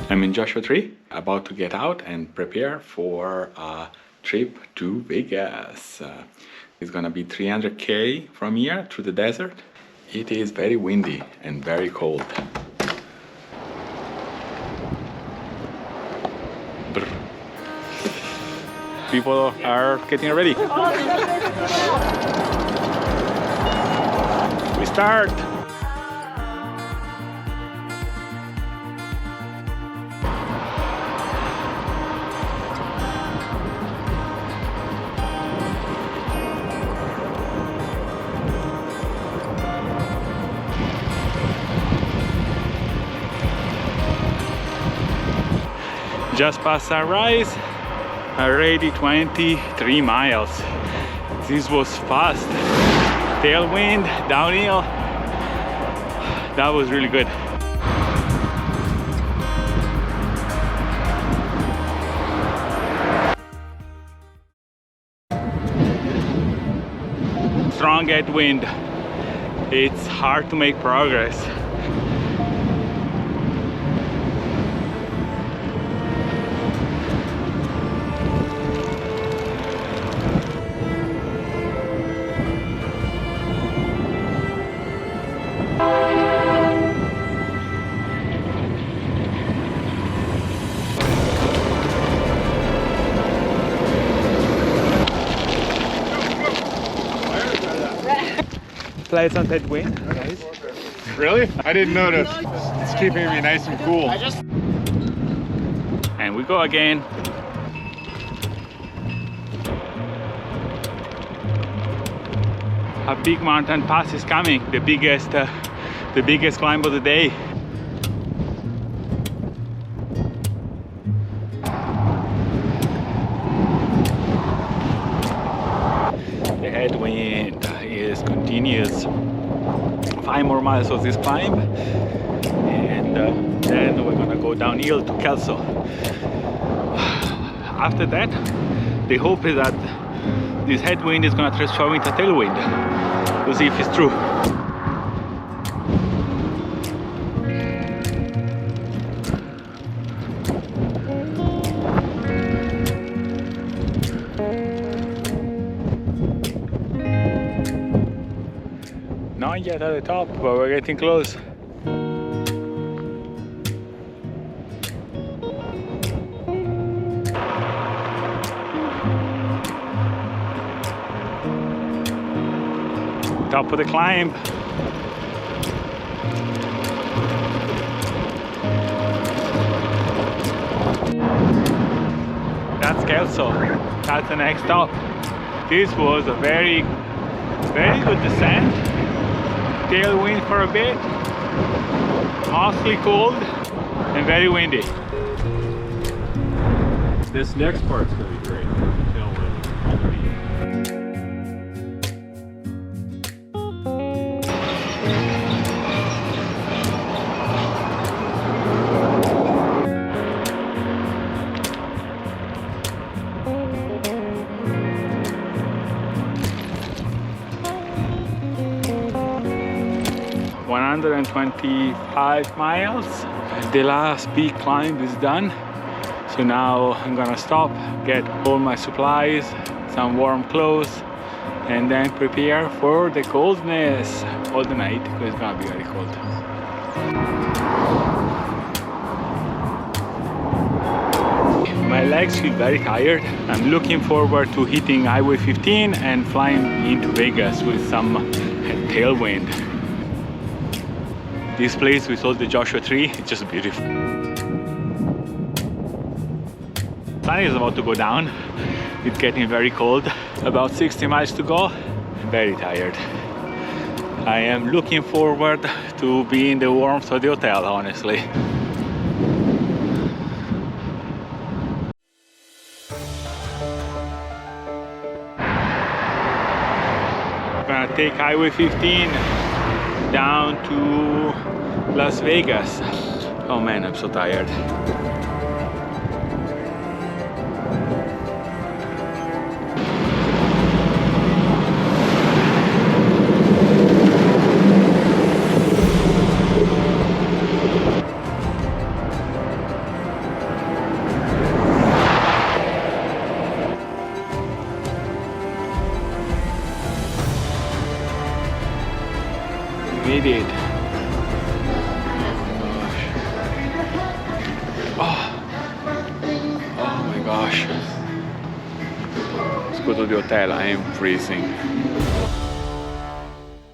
I'm in Joshua Tree, about to get out and prepare for a trip to Vegas. It's gonna be 300k from here through the desert. It is very windy and very cold. Brr. People are getting ready. We start! Just past sunrise, already 23 miles. This was fast. Tailwind, downhill. That was really good. Strong headwind. It's hard to make progress. Flights on that wind. Nice. Really? I didn't notice. It's keeping me nice and cool. And we go again. A big mountain pass is coming. The biggest climb of the day. The headwind is continuous. 5 more miles of this climb, and then we're gonna go downhill to Kelso. After that, the hope is that this headwind is gonna transform into tailwind. We'll see if it's true. Not yet at the top, but we're getting close. Top of the climb. That's Kelso. That's the next stop. This was a very good descent. Tailwind for a bit, mostly cold and very windy. This next part's going to be great. Tailwind underneath. 125 miles. The last big climb is done. So now I'm gonna stop, get all my supplies, some warm clothes, and then prepare for the coldness all the night, because it's gonna be very cold. My legs feel very tired. I'm looking forward to hitting Highway 15 and flying into Vegas with some tailwind. This place with all the Joshua Tree, it's just beautiful. Sun is about to go down. It's getting very cold. About 60 miles to go. I'm very tired. I am looking forward to be in the warmth of the hotel, honestly. I'm gonna take Highway 15 down to Las Vegas. Oh man, I'm so tired. made it. Oh my gosh. Let's go to the hotel. I am freezing.